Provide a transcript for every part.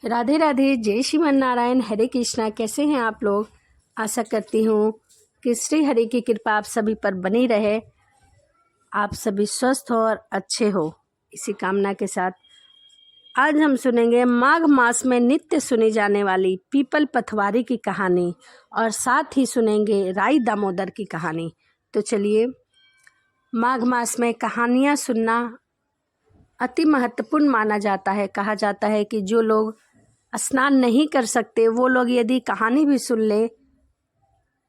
राधे राधे, जय श्रीमन नारायण, हरे कृष्णा। कैसे हैं आप लोग? आशा करती हूँ कि श्री हरि की कृपा आप सभी पर बनी रहे, आप सभी स्वस्थ हो और अच्छे हो। इसी कामना के साथ आज हम सुनेंगे माघ मास में नित्य सुनी जाने वाली पीपल पथवारी की कहानी और साथ ही सुनेंगे राई दामोदर की कहानी। तो चलिए, माघ मास में कहानियाँ सुनना अति महत्वपूर्ण माना जाता है। कहा जाता है कि जो लोग स्नान नहीं कर सकते वो लोग यदि कहानी भी सुन ले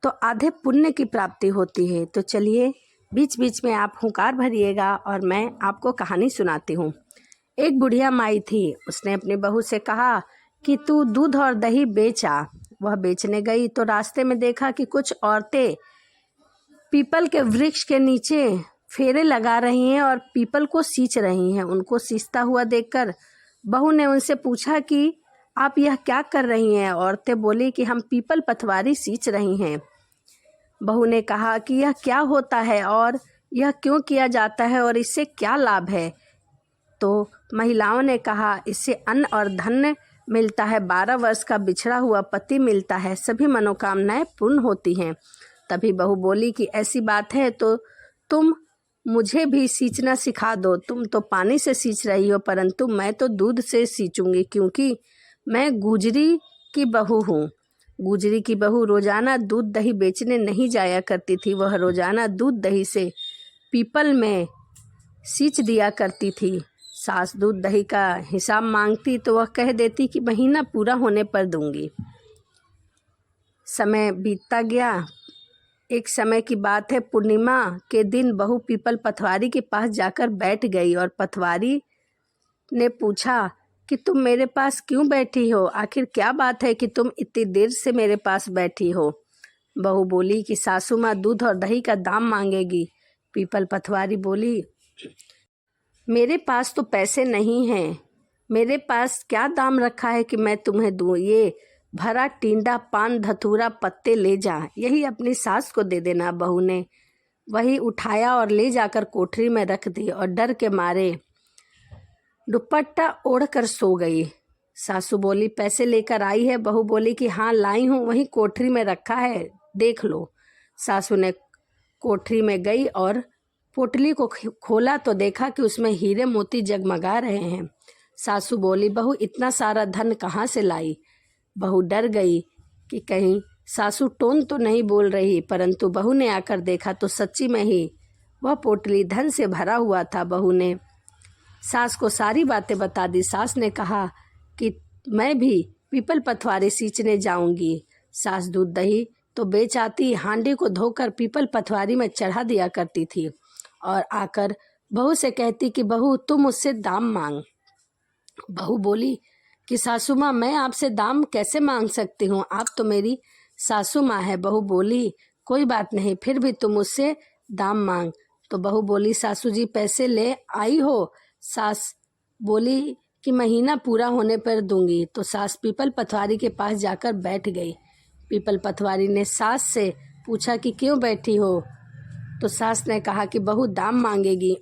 तो आधे पुण्य की प्राप्ति होती है। तो चलिए, बीच बीच में आप हुंकार भरिएगा और मैं आपको कहानी सुनाती हूँ। एक बुढ़िया माई थी। उसने अपनी बहू से कहा कि तू दूध और दही बेच आ। वह बेचने गई तो रास्ते में देखा कि कुछ औरतें पीपल के वृक्ष के नीचे फेरे लगा रही हैं और पीपल को सींच रही हैं। उनको सींचता हुआ देखकर बहू ने उनसे पूछा कि आप यह क्या कर रही हैं? औरतें बोली कि हम पीपल पथवारी सींच रही हैं। बहू ने कहा कि यह क्या होता है और यह क्यों किया जाता है और इससे क्या लाभ है? तो महिलाओं ने कहा, इससे अन्न और धन मिलता है, 12 वर्ष का बिछड़ा हुआ पति मिलता है, सभी मनोकामनाएं पूर्ण होती हैं। तभी बहू बोली कि ऐसी बात है तो तुम मुझे भी सींचना सिखा दो। तुम तो पानी से सींच रही हो, परंतु मैं तो दूध से सींचूंगी, क्योंकि मैं गुजरी की बहू हूँ। गुजरी की बहू रोजाना दूध दही बेचने नहीं जाया करती थी। वह रोजाना दूध दही से पीपल में सींच दिया करती थी। सास दूध दही का हिसाब मांगती तो वह कह देती कि महीना पूरा होने पर दूंगी। समय बीतता गया। एक समय की बात है, पूर्णिमा के दिन बहू पीपल पथवारी के पास जाकर बैठ गई और पथवारी ने पूछा कि तुम मेरे पास क्यों बैठी हो? आखिर क्या बात है कि तुम इतनी देर से मेरे पास बैठी हो? बहू बोली कि सासू माँ दूध और दही का दाम मांगेगी। पीपल पथवारी बोली, मेरे पास तो पैसे नहीं हैं। मेरे पास क्या दाम रखा है कि मैं तुम्हें दूँ? ये भरा टींडा पान धतूरा पत्ते ले जा, यही अपनी सास को दे देना। बहू ने वही उठाया और ले जाकर कोठरी में रख दी और डर के मारे दुपट्टा ओढ़कर सो गई। सासू बोली, पैसे लेकर आई है? बहू बोली कि हाँ लाई हूँ, वहीं कोठरी में रखा है, देख लो। सासू ने कोठरी में गई और पोटली को खोला तो देखा कि उसमें हीरे मोती जगमगा रहे हैं। सासू बोली, बहू इतना सारा धन कहाँ से लाई? बहू डर गई कि कहीं सासू टोन तो नहीं बोल रही, परंतु बहू ने आकर देखा तो सच्ची में ही वह पोटली धन से भरा हुआ था। बहू ने सास को सारी बातें बता दी। सास ने कहा कि मैं भी पीपल पथवारी सींचने जाऊंगी। सास दूध दही तो बेच आती, हांडी को धोकर पीपल पथवारी में चढ़ा दिया करती थी और आकर बहू से कहती कि बहू तुम मुझसे दाम मांग। बहू बोली कि सासू माँ, मैं आपसे दाम कैसे मांग सकती हूँ? आप तो मेरी सासू माँ है। बहू बोली, कोई बात नहीं, फिर भी तुम मुझसे दाम मांग। तो बहू बोली, सासू जी पैसे ले आई हो? सास बोली कि महीना पूरा होने पर दूंगी। तो सास पीपल पथवारी के पास जाकर बैठ गई। पीपल पथवारी ने सास से पूछा कि क्यों बैठी हो? तो सास ने कहा कि बहू दाम मांगेगी।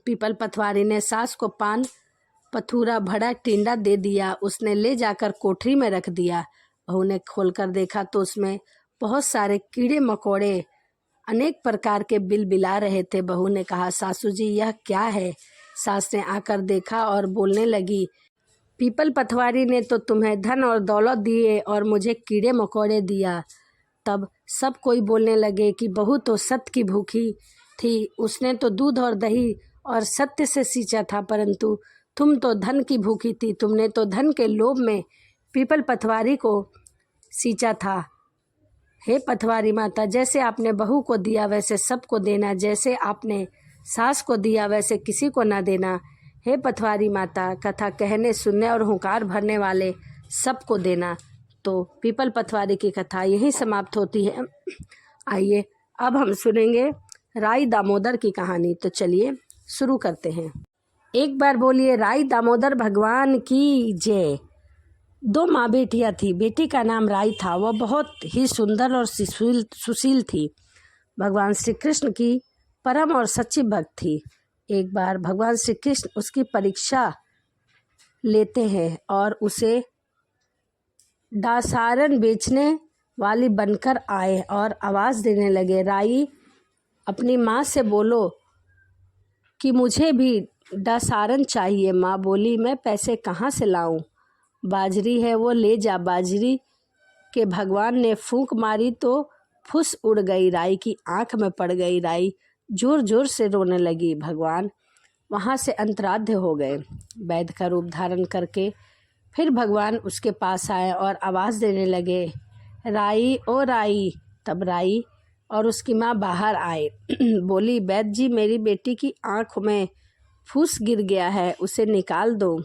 पीपल पथवारी ने सास को पान पथूरा भरा टिंडा दे दिया। उसने ले जाकर कोठरी में रख दिया। बहू ने खोलकर देखा तो उसमें बहुत सारे कीड़े मकोड़े अनेक प्रकार के बिलबिला रहे थे। बहू ने कहा, सासू जी यह क्या है? सास ने आकर देखा और बोलने लगी, पीपल पथवारी ने तो तुम्हें धन और दौलत दिए और मुझे कीड़े मकोड़े दिया। तब सब कोई बोलने लगे कि बहू तो सत्य की भूखी थी, उसने तो दूध और दही और सत्य से सींचा था, परंतु तुम तो धन की भूखी थी, तुमने तो धन के लोभ में पीपल पथवारी को सींचा था। हे पथवारी माता, जैसे आपने बहू को दिया वैसे सबको देना, जैसे आपने सास को दिया वैसे किसी को ना देना। हे पथवारी माता, कथा कहने सुनने और हुंकार भरने वाले सबको देना। तो पीपल पथवारी की कथा यहीं समाप्त होती है। आइए अब हम सुनेंगे राई दामोदर की कहानी। तो चलिए शुरू करते हैं। एक बार बोलिए राई दामोदर भगवान की जय। 2 माँ बेटियाँ थी। बेटी का नाम राई था। वह बहुत ही सुंदर और सुशील थी। भगवान श्री कृष्ण की परम और सच्ची भक्त थी। एक बार भगवान श्री कृष्ण उसकी परीक्षा लेते हैं और उसे दासारन बेचने वाली बनकर आए और आवाज़ देने लगे, राई अपनी माँ से बोलो कि मुझे भी दासारन चाहिए। माँ बोली, मैं पैसे कहाँ से लाऊं? बाजरी है वो ले जा। बाजरी के भगवान ने फूंक मारी तो फुस उड़ गई, राई की आंख में पड़ गई। राई जोर जोर से रोने लगी। भगवान वहाँ से अंतराध्य हो गए। वैद्य का रूप धारण करके फिर भगवान उसके पास आए और आवाज़ देने लगे, राई ओ राई। तब राई और उसकी माँ बाहर आए। बोली, वैद्य जी, मेरी बेटी की आँख में फूस गिर गया है, उसे निकाल दो।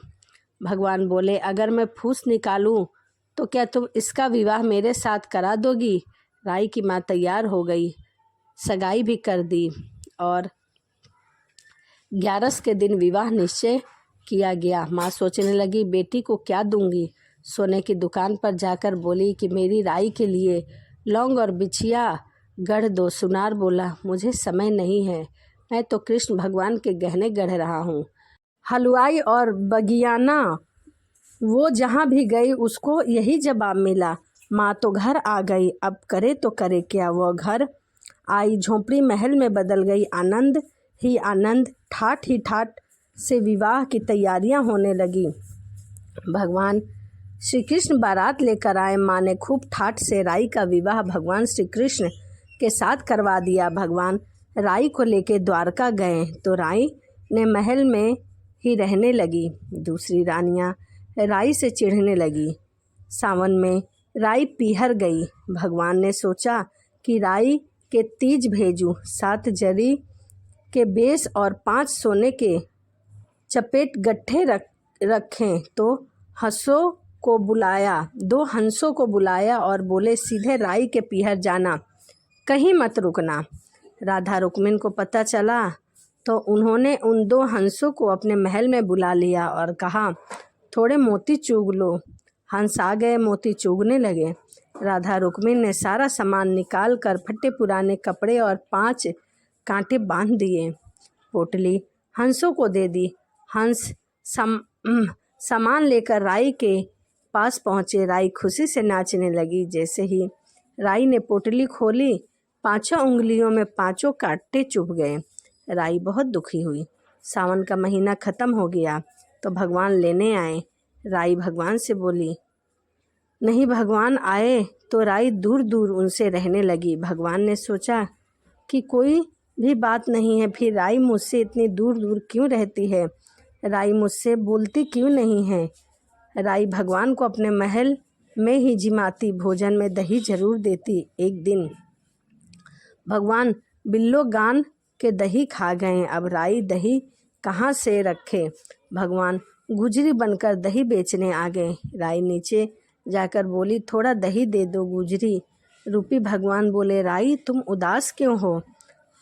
भगवान बोले, अगर मैं फूस निकालूं तो क्या तुम इसका विवाह मेरे साथ करा दोगी? राई की माँ तैयार हो गई, सगाई भी कर दी और 11 के दिन विवाह निश्चय किया गया। माँ सोचने लगी, बेटी को क्या दूंगी? सोने की दुकान पर जाकर बोली कि मेरी राई के लिए लौंग और बिछिया गढ़ दो। सुनार बोला, मुझे समय नहीं है, मैं तो कृष्ण भगवान के गहने गढ़ रहा हूँ। हलवाई और बगियाना वो जहाँ भी गई उसको यही जवाब मिला। माँ तो घर आ गई, अब करे तो करे क्या। वह घर आई, झोंपड़ी महल में बदल गई। आनंद ही आनंद, ठाठ ही ठाठ से विवाह की तैयारियां होने लगी। भगवान श्री कृष्ण बारात लेकर आए। माँ ने खूब ठाठ से राई का विवाह भगवान श्री कृष्ण के साथ करवा दिया। भगवान राई को लेकर द्वारका गए तो राई ने महल में ही रहने लगी। दूसरी रानियां राई से चिढ़ने लगी। सावन में राई पीहर गई। भगवान ने सोचा कि राई के तीज भेजूं, 7 जरी के बेस और 5 सोने के चपेट गट्ठे रखें। तो हंसों को बुलाया, 2 हंसों को बुलाया और बोले, सीधे राई के पीहर जाना, कहीं मत रुकना। राधा रुक्मिणी को पता चला तो उन्होंने उन 2 हंसों को अपने महल में बुला लिया और कहा, थोड़े मोती चुग लो। हंस आ गए, मोती चुगने लगे। राधा रुक्मिणी ने सारा सामान निकाल कर फटे पुराने कपड़े और 5 कांटे बांध दिए। पोटली हंसों को दे दी। हंस सामान लेकर राई के पास पहुँचे। राई खुशी से नाचने लगी। जैसे ही राई ने पोटली खोली, 5 उंगलियों में 5 कांटे चुभ गए। राई बहुत दुखी हुई। सावन का महीना खत्म हो गया तो भगवान लेने आए। राई भगवान से बोली, नहीं भगवान आए तो राई दूर दूर उनसे रहने लगी। भगवान ने सोचा कि कोई भी बात नहीं है, फिर राई मुझसे इतनी दूर दूर क्यों रहती है? राई मुझसे बोलती क्यों नहीं है? राई भगवान को अपने महल में ही जिमाती, भोजन में दही जरूर देती। एक दिन भगवान बिल्लो गान के दही खा गए। अब राई दही कहाँ से रखे? भगवान गुजरी बनकर दही बेचने आ गए। राई नीचे जाकर बोली, थोड़ा दही दे दो गुजरी रूपी। भगवान बोले, राई तुम उदास क्यों हो?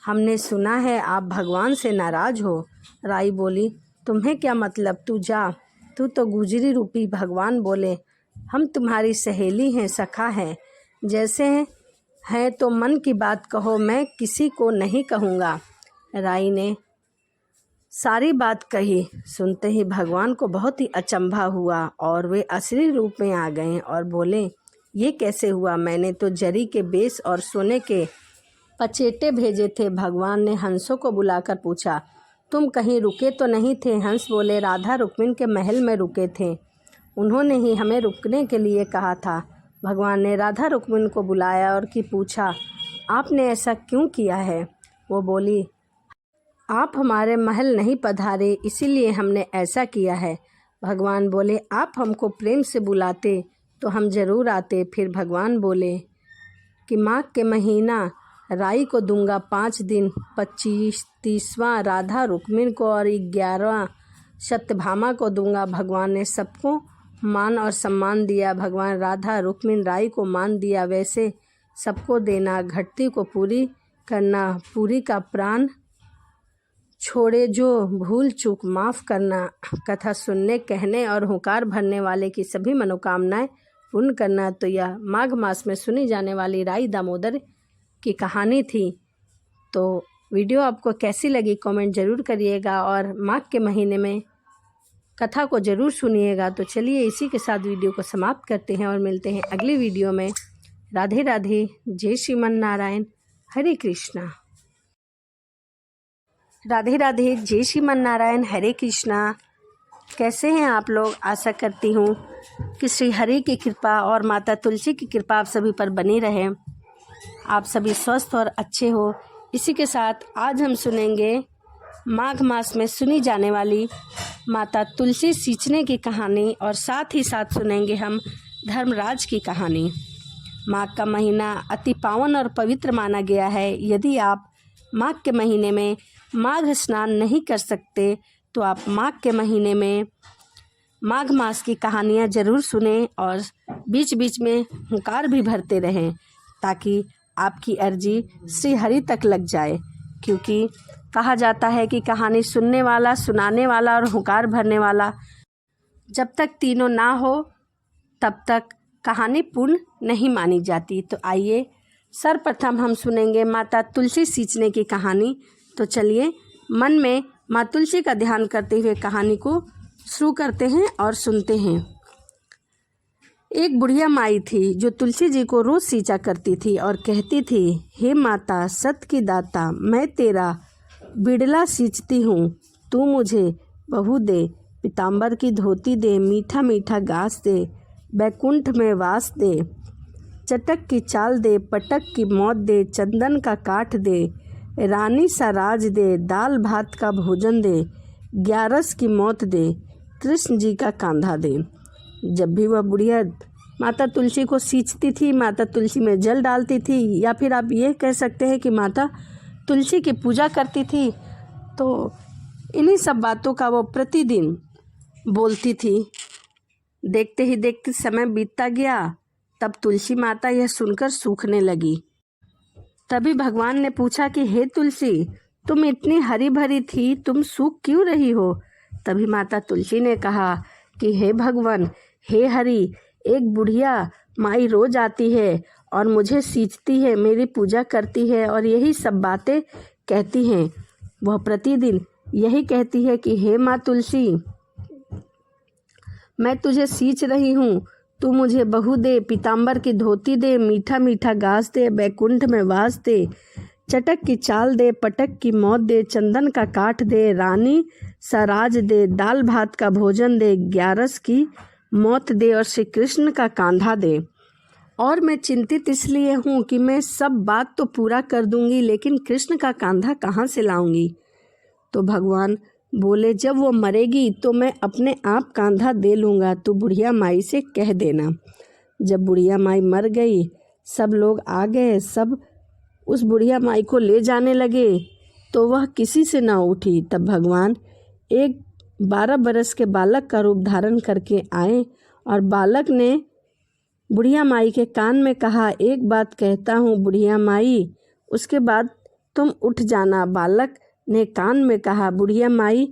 हमने सुना है आप भगवान से नाराज हो। राई बोली, तुम्हें क्या मतलब, तू जा, तू तो गुजरी रूपी। भगवान बोले, हम तुम्हारी सहेली हैं, सखा हैं, जैसे हैं तो मन की बात कहो, मैं किसी को नहीं कहूँगा। राई ने सारी बात कही। सुनते ही भगवान को बहुत ही अचंभा हुआ और वे असली रूप में आ गए और बोले, ये कैसे हुआ? मैंने तो जरी के बेस और सोने के पचेटे भेजे थे। भगवान ने हंसों को बुलाकर पूछा, तुम कहीं रुके तो नहीं थे? हंस बोले, राधा रुक्मिणी के महल में रुके थे, उन्होंने ही हमें रुकने के लिए कहा था। भगवान ने राधा रुक्मिणी को बुलाया और पूछा, आपने ऐसा क्यों किया है? वो बोली, आप हमारे महल नहीं पधारे, इसीलिए हमने ऐसा किया है। भगवान बोले, आप हमको प्रेम से बुलाते तो हम जरूर आते। फिर भगवान बोले कि माघ के महीना राई को दूंगा 5 दिन, 25वां राधा रुक्मिणी को और 11वां सत्यभामा को दूंगा। भगवान ने सबको मान और सम्मान दिया। भगवान राधा रुक्मिणी राई को मान दिया, वैसे सबको देना, घटती को पूरी करना, पूरी का प्राण छोड़े जो भूल चूक माफ़ करना, कथा सुनने, कहने और हुंकार भरने वाले की सभी मनोकामनाएं पूर्ण करना। तो यह माघ मास में सुनी जाने वाली राई दामोदर की कहानी थी। तो वीडियो आपको कैसी लगी कमेंट ज़रूर करिएगा और माघ के महीने में कथा को ज़रूर सुनिएगा। तो चलिए इसी के साथ वीडियो को समाप्त करते हैं और मिलते हैं अगली वीडियो में। राधे राधे, जय श्रीमन नारायण, हरे कृष्णा। राधे राधे, जय श्रीमन नारायण, हरे कृष्णा। कैसे हैं आप लोग? आशा करती हूँ कि श्री हरि की कृपा और माता तुलसी की कृपा आप सभी पर बनी रहे, आप सभी स्वस्थ और अच्छे हो। इसी के साथ आज हम सुनेंगे माघ मास में सुनी जाने वाली माता तुलसी सींचने की कहानी, और साथ ही साथ सुनेंगे हम धर्मराज की कहानी। माघ का महीना अति पावन और पवित्र माना गया है। यदि आप माघ के महीने में माघ स्नान नहीं कर सकते तो आप माघ के महीने में माघ मास की कहानियाँ ज़रूर सुनें और बीच बीच में हुंकार भी भरते रहें, ताकि आपकी अर्जी श्री हरि तक लग जाए। क्योंकि कहा जाता है कि कहानी सुनने वाला, सुनाने वाला और हुंकार भरने वाला जब तक तीनों ना हो तब तक कहानी पूर्ण नहीं मानी जाती। तो आइए सर्वप्रथम हम सुनेंगे माता तुलसी सींचने की कहानी। तो चलिए मन में माँ तुलसी का ध्यान करते हुए कहानी को शुरू करते हैं और सुनते हैं। एक बुढ़िया माई थी जो तुलसी जी को रोज सींचा करती थी और कहती थी, हे माता सत की दाता, मैं तेरा बिड़ला सींचती हूँ, तू मुझे बहू दे, पीताम्बर की धोती दे, मीठा मीठा घास दे, बैकुंठ में वास दे, चटक की चाल दे, पटक की मौत दे, चंदन का काठ दे, रानी सा राज दे, दाल भात का भोजन दे, 11 की मौत दे, कृष्ण जी का कांधा दे। जब भी वह बुढ़िया माता तुलसी को सींचती थी, माता तुलसी में जल डालती थी, या फिर आप ये कह सकते हैं कि माता तुलसी की पूजा करती थी, तो इन्हीं सब बातों का वो प्रतिदिन बोलती थी। देखते ही देखते समय बीतता गया। तब तुलसी माता यह सुनकर सूखने लगी। तभी भगवान ने पूछा कि हे तुलसी, तुम इतनी हरी भरी थी, तुम सूख क्यों रही हो? तभी माता तुलसी ने कहा कि हे भगवान, हे हरि, एक बुढ़िया माई रोज आती है और मुझे सींचती है, मेरी पूजा करती है और यही सब बातें कहती हैं। वह प्रतिदिन यही कहती है कि हे माँ तुलसी, मैं तुझे सींच रही हूँ, तू मुझे बहू दे, पीताम्बर की धोती दे, मीठा मीठा घास दे, बैकुंठ में वास दे, चटक की चाल दे, पटक की मौत दे, चंदन का काठ दे, रानी सराज दे, दाल भात का भोजन दे, 11 की मौत दे और श्री कृष्ण का कांधा दे। और मैं चिंतित इसलिए हूँ कि मैं सब बात तो पूरा कर दूंगी, लेकिन कृष्ण का कांधा कहाँ से लाऊंगी? तो भगवान बोले, जब वो मरेगी तो मैं अपने आप कांधा दे लूँगा, तू बुढ़िया माई से कह देना। जब बुढ़िया माई मर गई, सब लोग आ गए, सब उस बुढ़िया माई को ले जाने लगे, तो वह किसी से ना उठी। तब भगवान एक 12 बरस के बालक का रूप धारण करके आए और बालक ने बुढ़िया माई के कान में कहा, एक बात कहता हूँ बुढ़िया माई, उसके बाद तुम उठ जाना। बालक ने कान में कहा, बुढ़िया माई,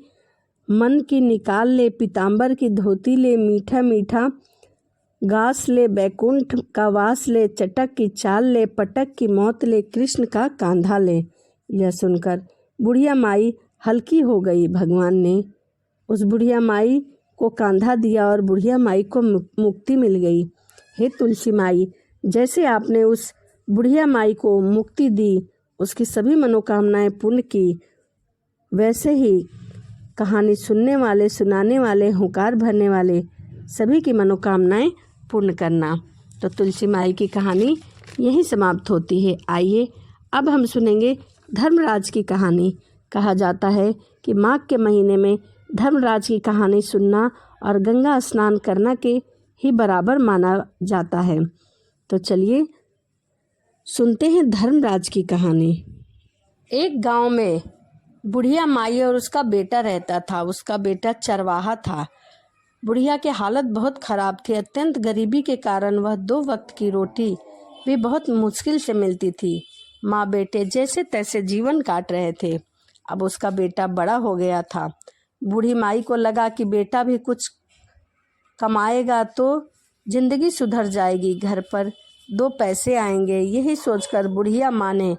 मन की निकाल ले, पीताम्बर की धोती ले, मीठा मीठा घास ले, बैकुंठ का वास ले, चटक की चाल ले, पटक की मौत ले, कृष्ण का कांधा ले। यह सुनकर बुढ़िया माई हल्की हो गई। भगवान ने उस बुढ़िया माई को कांधा दिया और बुढ़िया माई को मुक्ति मिल गई। हे तुलसी माई, जैसे आपने उस बुढ़िया माई को मुक्ति दी, उसकी सभी मनोकामनाएं पूर्ण की, वैसे ही कहानी सुनने वाले, सुनाने वाले, हुंकार भरने वाले सभी की मनोकामनाएं पूर्ण करना। तो तुलसी माई की कहानी यहीं समाप्त होती है। आइए अब हम सुनेंगे धर्मराज की कहानी। कहा जाता है कि माघ के महीने में धर्मराज की कहानी सुनना और गंगा स्नान करना के ही बराबर माना जाता है। तो चलिए सुनते हैं धर्मराज की कहानी। एक गांव में बुढ़िया माई और उसका बेटा रहता था। उसका बेटा चरवाहा था। बुढ़िया की हालत बहुत खराब थी। अत्यंत गरीबी के कारण वह 2 वक्त की रोटी भी बहुत मुश्किल से मिलती थी। माँ बेटे जैसे तैसे जीवन काट रहे थे। अब उसका बेटा बड़ा हो गया था। बूढ़ी माई को लगा कि बेटा भी कुछ कमाएगा तो जिंदगी सुधर जाएगी, घर पर 2 पैसे आएंगे। यही सोचकर बुढ़िया माँ ने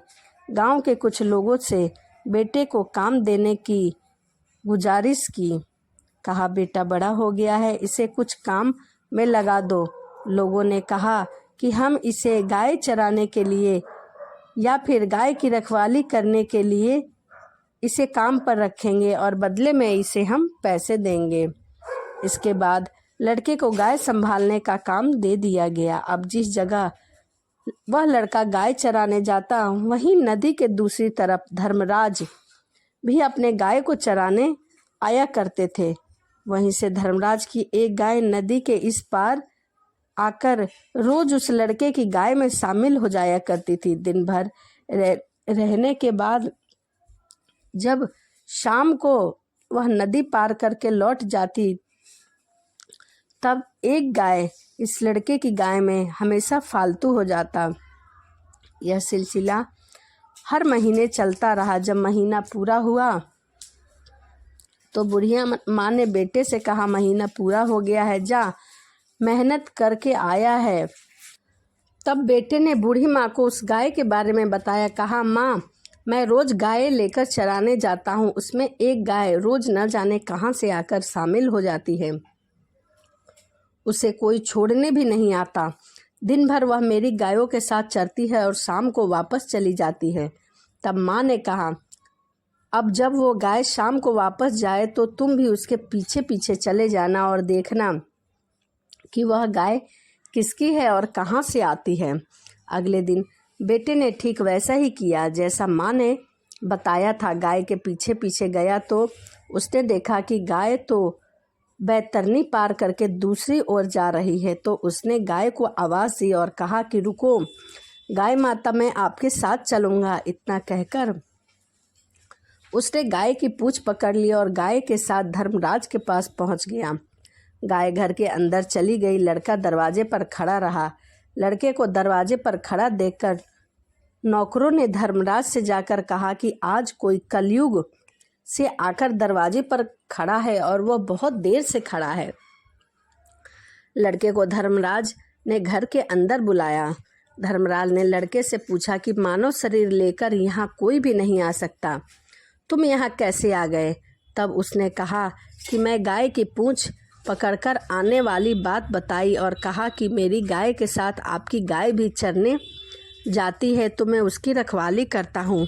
गांव के कुछ लोगों से बेटे को काम देने की गुजारिश की। कहा, बेटा बड़ा हो गया है, इसे कुछ काम में लगा दो। लोगों ने कहा कि हम इसे गाय चराने के लिए या फिर गाय की रखवाली करने के लिए इसे काम पर रखेंगे और बदले में इसे हम पैसे देंगे। इसके बाद लड़के को गाय संभालने का काम दे दिया गया। अब जिस जगह वह लड़का गाय चराने जाता, वहीं नदी के दूसरी तरफ धर्मराज भी अपने गाय को चराने आया करते थे। वहीं से धर्मराज की एक गाय नदी के इस पार आकर रोज उस लड़के की गाय में शामिल हो जाया करती थी। दिन भर रहने के बाद जब शाम को वह नदी पार करके लौट जाती, तब एक गाय इस लड़के की गाय में हमेशा फालतू हो जाता। यह सिलसिला हर महीने चलता रहा। जब महीना पूरा हुआ तो बुढ़िया माँ ने बेटे से कहा, महीना पूरा हो गया है, जा मेहनत करके आया है। तब बेटे ने बूढ़ी माँ को उस गाय के बारे में बताया। कहा, माँ, मैं रोज गाय लेकर चराने जाता हूँ, उसमें एक गाय रोज न जाने कहाँ से आकर शामिल हो जाती है, उसे कोई छोड़ने भी नहीं आता। दिन भर वह मेरी गायों के साथ चरती है और शाम को वापस चली जाती है। तब माँ ने कहा, अब जब वो गाय शाम को वापस जाए तो तुम भी उसके पीछे पीछे चले जाना और देखना कि वह गाय किसकी है और कहाँ से आती है। अगले दिन बेटे ने ठीक वैसा ही किया जैसा माँ ने बताया था। गाय के पीछे पीछे गया तो उसने देखा कि गाय तो बैतरनी पार करके दूसरी ओर जा रही है। तो उसने गाय को आवाज़ दी और कहा कि रुको गाय माता, मैं आपके साथ चलूँगा। इतना कहकर उसने गाय की पूँछ पकड़ ली और गाय के साथ धर्मराज के पास पहुँच गया। गाय घर के अंदर चली गई। लड़का दरवाजे पर खड़ा रहा। लड़के को दरवाजे पर खड़ा देखकर नौकरों ने धर्मराज से जाकर कहा कि आज कोई कलयुग से आकर दरवाजे पर खड़ा है और वह बहुत देर से खड़ा है। लड़के को धर्मराज ने घर के अंदर बुलाया। धर्मराज ने लड़के से पूछा कि मानव शरीर लेकर यहाँ कोई भी नहीं आ सकता, तुम यहाँ कैसे आ गए? तब उसने कहा कि मैं गाय की पूँछ पकड़कर आने वाली बात बताई और कहा कि मेरी गाय के साथ आपकी गाय भी चरने जाती है तो मैं उसकी रखवाली करता हूँ।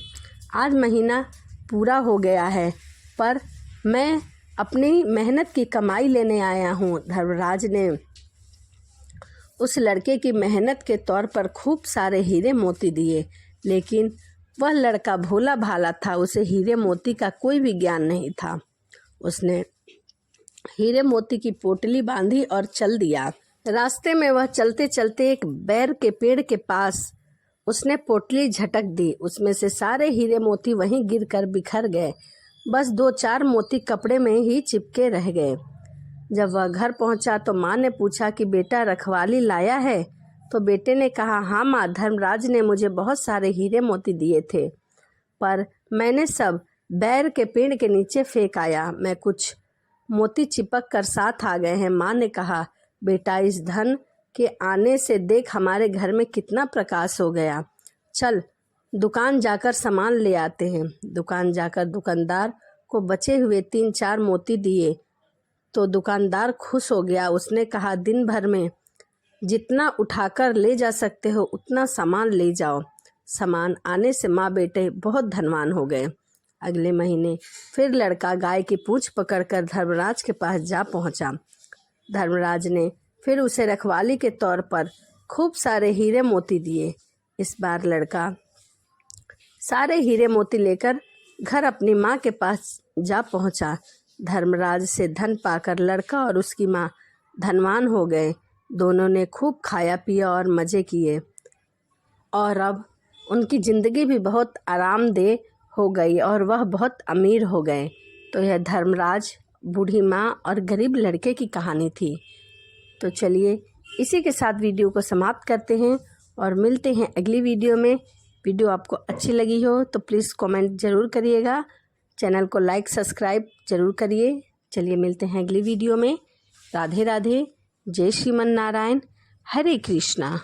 आज महीना पूरा हो गया है पर मैं अपनी मेहनत की कमाई लेने आया हूँ। धर्मराज ने उस लड़के की मेहनत के तौर पर खूब सारे हीरे मोती दिए, लेकिन वह लड़का भोला भाला था, उसे हीरे मोती का कोई भी ज्ञान नहीं था। उसने हीरे मोती की पोटली बांधी और चल दिया। रास्ते में वह चलते चलते एक बैर के पेड़ के पास उसने पोटली झटक दी। उसमें से सारे हीरे मोती वहीं गिरकर बिखर गए। बस 2-4 मोती कपड़े में ही चिपके रह गए। जब वह घर पहुंचा तो माँ ने पूछा कि बेटा रखवाली लाया है? तो बेटे ने कहा, हाँ माँ, धर्मराज ने मुझे बहुत सारे हीरे मोती दिए थे पर मैंने सब बैर के पेड़ के नीचे फेंक आया। मैं कुछ मोती चिपक कर साथ आ गए हैं। माँ ने कहा, बेटा इस धन के आने से देख हमारे घर में कितना प्रकाश हो गया। चल दुकान जाकर सामान ले आते हैं। दुकान जाकर दुकानदार को बचे हुए 3-4 मोती दिए तो दुकानदार खुश हो गया। उसने कहा, दिन भर में जितना उठाकर ले जा सकते हो उतना सामान ले जाओ। सामान आने से माँ बेटे बहुत धनवान हो गए। अगले महीने फिर लड़का गाय की पूँछ पकड़कर धर्मराज के पास जा पहुँचा। धर्मराज ने फिर उसे रखवाली के तौर पर खूब सारे हीरे मोती दिए। इस बार लड़का सारे हीरे मोती लेकर घर अपनी माँ के पास जा पहुँचा। धर्मराज से धन पाकर लड़का और उसकी माँ धनवान हो गए। दोनों ने खूब खाया पिया और मज़े किए और अब उनकी ज़िंदगी भी बहुत आरामदेह हो गई और वह बहुत अमीर हो गए। तो यह धर्मराज, बूढ़ी माँ और गरीब लड़के की कहानी थी। तो चलिए इसी के साथ वीडियो को समाप्त करते हैं और मिलते हैं अगली वीडियो में। वीडियो आपको अच्छी लगी हो तो प्लीज़ कमेंट ज़रूर करिएगा। चैनल को लाइक सब्सक्राइब ज़रूर करिए। चलिए मिलते हैं अगली वीडियो में। राधे राधे, जय श्रीमन नारायण, हरे कृष्णा।